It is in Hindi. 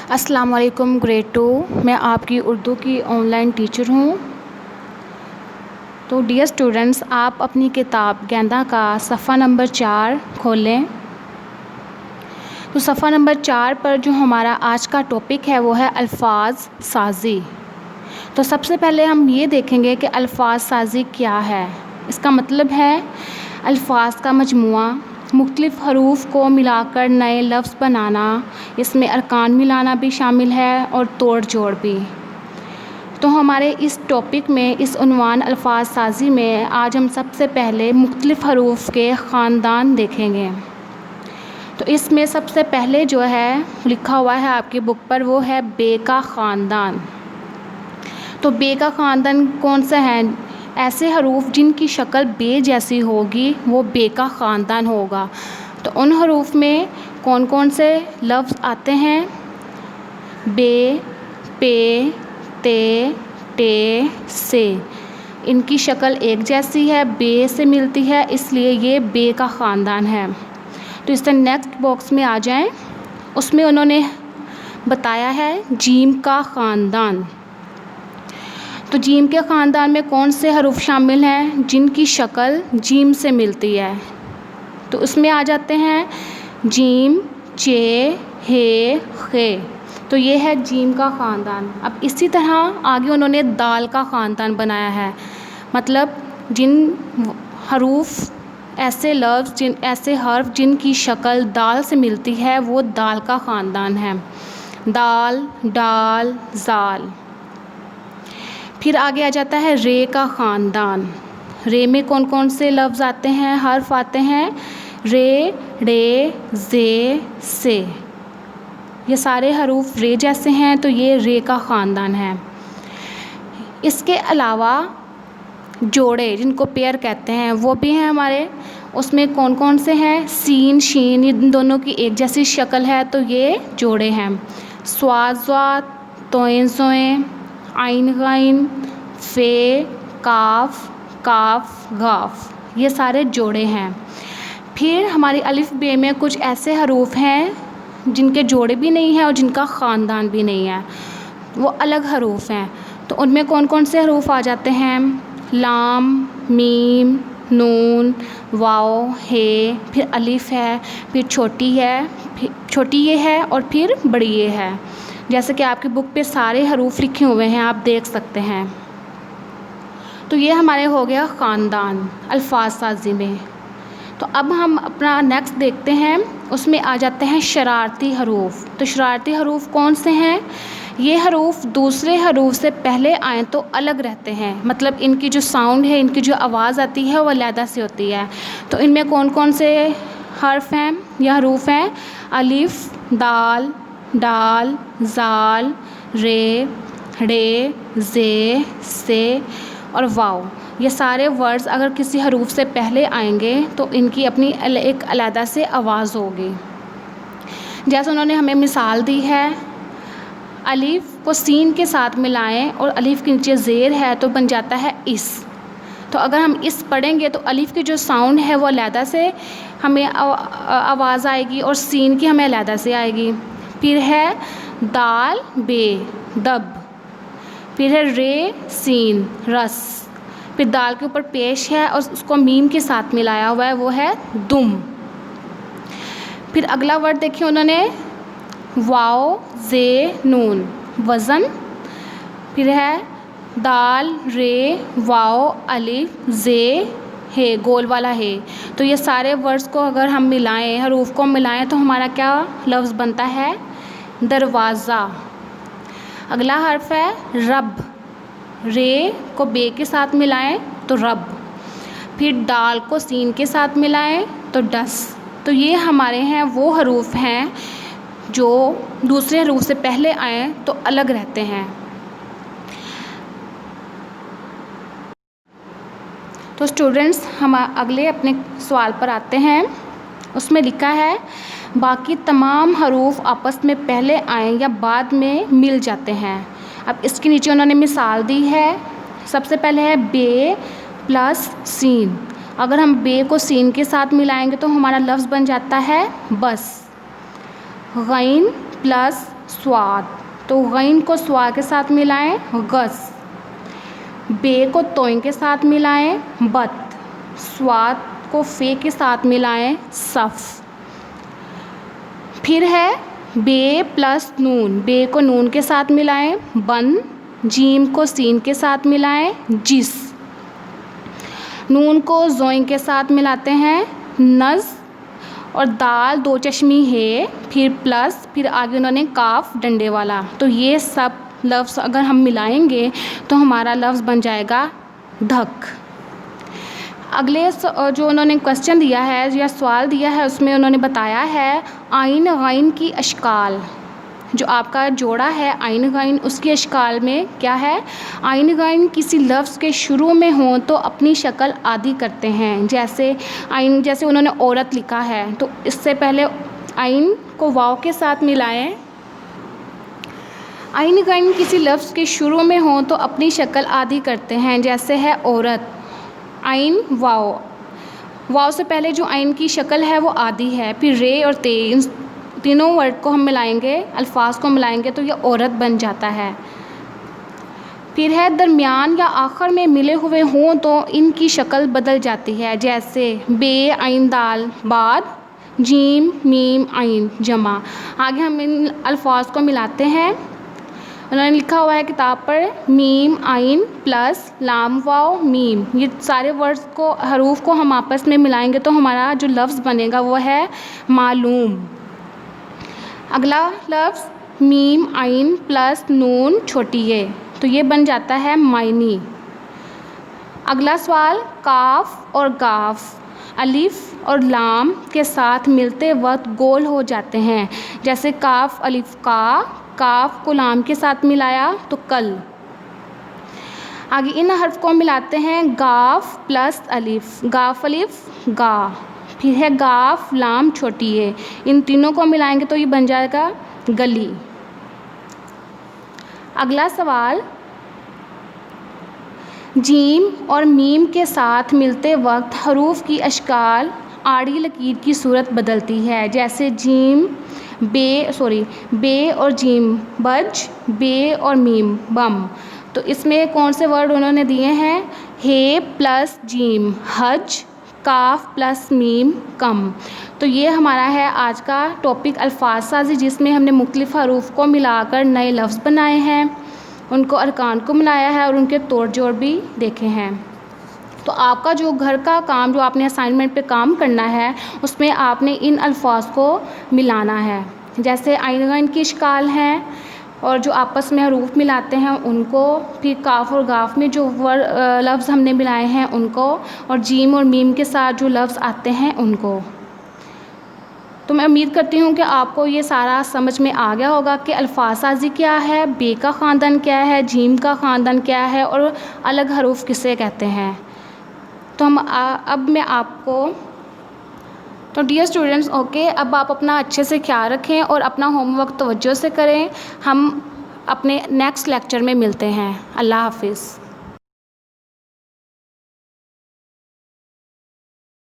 अस्सलाम वालेकुम ग्रेड 2। मैं आपकी उर्दू की ऑनलाइन टीचर हूँ। तो डियर स्टूडेंट्स, आप अपनी किताब गेंदा का सफ़ा नंबर 4 खोलें। तो सफ़ा नंबर 4 पर जो हमारा आज का टॉपिक है वो है अल्फाज साज़ी। तो सबसे पहले हम ये देखेंगे कि अल्फाज साज़ी क्या है। इसका मतलब है अल्फाज का मजमुआ, मुख्तलिफ़ हरूफ को मिलाकर नए लफ्ज़ बनाना, इसमें अरकान मिलाना भी शामिल है और तोड़ जोड़ भी। तो हमारे इस टॉपिक में, इस उन्वान अल्फाज साज़ी में आज हम सबसे पहले मुख्तलिफ़ हरूफ के ख़ानदान देखेंगे। तो इसमें सबसे पहले जो है लिखा हुआ है आपकी बुक पर वो है बे का ख़ानदान। तो बे का ख़ानदान कौन सा है? ऐसे हरूफ जिनकी शक्ल बे जैसी होगी वो बे का ख़ानदान होगा। तो उन हरूफ में कौन कौन से लफ्ज़ आते हैं? बे, पे, ते, टे, से। इनकी शक्ल एक जैसी है, बे से मिलती है, इसलिए ये बे का ख़ानदान है। तो इससे नेक्स्ट बॉक्स में आ जाएं। उसमें उन्होंने बताया है जीम का ख़ानदान। तो जीम के ख़ानदान में कौन से हरूफ शामिल हैं जिनकी शक्ल जीम से मिलती है? तो उसमें आ जाते हैं जीम, चे, हे, खे। तो ये है जीम का ख़ानदान। अब इसी तरह आगे उन्होंने दाल का ख़ानदान बनाया है। मतलब जिन हरूफ, ऐसे लफ्ज़, ऐसे हर्फ जिनकी शक्ल दाल से मिलती है वो दाल का ख़ानदान है। दाल, डाल, जाल। फिर आगे आ जाता है रे का ख़ानदान। रे में कौन कौन से लफ्ज़ आते हैं, हर्फ आते हैं? रे, रे, जे, से। ये सारे हरूफ रे जैसे हैं, तो ये रे का ख़ानदान है। इसके अलावा जोड़े, जिनको पेयर कहते हैं, वो भी हैं हमारे। उसमें कौन कौन से हैं? सीन, शीन, इन दोनों की एक जैसी शक्ल है, तो ये जोड़े हैं। स्वाद, ज़्वात, तोएं, ज़ोएं, आइन, गाइन, फ़े, काफ, काफ, गाफ। ये सारे जोड़े हैं। फिर हमारी अलिफ बे में कुछ ऐसे हरूफ हैं जिनके जोड़े भी नहीं हैं और जिनका ख़ानदान भी नहीं है, वो अलग हरूफ हैं। तो उनमें कौन कौन से हरूफ आ जाते हैं? लाम, मीम, नून, वाओ, हे, फिर अलिफ है, फिर छोटी है, फिर छोटी ये है और फिर बड़ी ये है। जैसे कि आपकी बुक पे सारे हरूफ लिखे हुए हैं, आप देख सकते हैं। तो ये हमारे हो गया ख़ानदान अल्फाज साज़ी में। तो अब हम अपना नेक्स्ट देखते हैं। उसमें आ जाते हैं शरारती हरूफ। तो शरारती हरूफ कौन से हैं? ये हरूफ दूसरे हरूफ से पहले आएँ तो अलग रहते हैं। मतलब इनकी जो साउंड है, इनकी जो आवाज़ आती है वो अलग से होती है। तो इनमें कौन कौन से हर्फ हैं या हरूफ हैं? अलिफ, दाल, डाल, जाल, रे, रे, जे, से और वाओ। ये सारे वर्ड्स अगर किसी हरूफ से पहले आएंगे तो इनकी अपनी एक अलग से आवाज़ होगी। जैसे उन्होंने हमें मिसाल दी है, अलिफ को सीन के साथ मिलाएं और अलिफ के नीचे ज़ेर है तो बन जाता है इस। तो अगर हम इस पढ़ेंगे तो अलिफ की जो साउंड है वो अलग से हमें आवाज़ आएगी और सीन की हमें अलग से आएगी। फिर है दाल, बे, दब। फिर है रे, सीन, रस। फिर दाल के ऊपर पेश है और उसको मीम के साथ मिलाया हुआ है, वो है दुम। फिर अगला वर्ड देखिए उन्होंने वाओ, जे, नून, वज़न। फिर है दाल, रे, वाओ, अलिफ, जे, हे, गोल वाला हे। तो ये सारे वर्ड्स को अगर हम मिलाएं, हरूफ को मिलाएं, तो हमारा क्या लफ्ज़ बनता है? दरवाज़ा। अगला हर्फ है रब। रे को बे के साथ मिलाएं तो रब। फिर डाल को सीन के साथ मिलाएं तो डस। तो ये हमारे हैं वो हरूफ हैं जो दूसरे हरूफ से पहले आएँ तो अलग रहते हैं। तो स्टूडेंट्स, हम अगले अपने सवाल पर आते हैं। उसमें लिखा है बाकी तमाम हरूफ आपस में पहले आएँ या बाद में मिल जाते हैं। अब इसके नीचे उन्होंने मिसाल दी है। सबसे पहले है बे प्लस सीन। अगर हम बे को सीन के साथ मिलाएंगे तो हमारा लफ्ज़ बन जाता है बस। गैन प्लस स्वाद, तो गैन को स्वा के साथ मिलाएं गस, बे को तोइन के साथ मिलाएं बत, स्वाद को फे के साथ मिलाएं सफ़। फिर है बे प्लस नून, बे को नून के साथ मिलाएं बन, जीम को सीन के साथ मिलाएं जिस, नून को जोइन के साथ मिलाते हैं नज़, और दाल दो चश्मी है, फिर प्लस, फिर आगे उन्होंने काफ डंडे वाला। तो ये सब लफ्ज़ अगर हम मिलाएंगे तो हमारा लफ्ज़ बन जाएगा धक। अगले जो उन्होंने क्वेश्चन दिया है या सवाल दिया है उसमें उन्होंने बताया है आइन गैन की अशकाल, जो आपका जोड़ा है आइन गैन उसकी अशकाल में क्या है। आइन गैन किसी लफ्ज़ के शुरू में हो तो अपनी शक्ल आधी करते हैं, जैसे आइन, जैसे उन्होंने औरत लिखा है तो इससे पहले आइन को वाव के साथ मिलाएं। आइन गैन किसी लफ्ज़ के शुरू में हो तो अपनी शक्ल आधी करते हैं, जैसे है औरत, आइन वाव, वाव से पहले जो आइन की शक्ल है वो आधी है, फिर रे और ते, इन तीनों वर्ड को हम मिलाएंगे, अल्फाज को मिलाएंगे तो ये औरत बन जाता है। फिर है दरमियान या आखिर में मिले हुए हों तो इनकी शक्ल बदल जाती है, जैसे बे आइन दाल बाद, जीम मीम आइन जमा। आगे हम इन अल्फाज को मिलाते हैं। उन्होंने लिखा हुआ है किताब पर मीम आइन प्लस लाम वाव मीम, ये सारे वर्ड्स को हरूफ को हम आपस में मिलाएंगे तो हमारा जो लफ्ज़ बनेगा वो है मालूम। अगला लफ्ज़ मीम आइन प्लस नून छोटी ए, तो ये बन जाता है मायनी। अगला सवाल काफ और गाफ अलिफ और लाम के साथ मिलते वक्त गोल हो जाते हैं, जैसे काफ अलिफ का, काफ को लाम के साथ मिलाया तो कल। आगे इन हर्फ को मिलाते हैं गाफ प्लस अलिफ, गाफ अलिफ गा, फिर है गाफ लाम छोटी है, इन तीनों को मिलाएंगे तो ये बन जाएगा गली। अगला सवाल जीम और मीम के साथ मिलते वक्त हरूफ की अशकाल आड़ी लकीर की सूरत बदलती है, जैसे जीम बे और जीम बज, बे और मीम बम। तो इसमें कौन से वर्ड उन्होंने दिए हैं, हे प्लस जीम हज, काफ प्लस मीम कम। तो ये हमारा है आज का टॉपिक अल्फाज साजी, जिसमें हमने मुख्तलिफ हरूफ को मिलाकर नए लफ्ज़ बनाए हैं, उनको अरकान को मिलाया है और उनके तोड़ जोड़ भी देखे हैं। तो आपका जो घर का काम, जो आपने असाइनमेंट पे काम करना है, उसमें आपने इन अल्फाज को मिलाना है, जैसे आइन गैन की इश्काल हैं और जो आपस में हरूफ मिलाते हैं उनको, फिर काफ और गाफ में जो लफ्ज़ हमने मिलाए हैं उनको, और जीम और मीम के साथ जो लफ्ज़ आते हैं उनको। तो मैं उम्मीद करती हूँ कि आपको ये सारा समझ में आ गया होगा कि अल्फाज साजी क्या है, बे का ख़ानदान क्या है, जीम का ख़ानदान क्या है और अलग हरूफ किसे कहते हैं। तो अब मैं आपको, तो डियर स्टूडेंट्स ओके, अब आप अपना अच्छे से ख्याल रखें और अपना होमवर्क तवज्जो से करें। हम अपने नेक्स्ट लेक्चर में मिलते हैं। अल्लाह हाफिज़।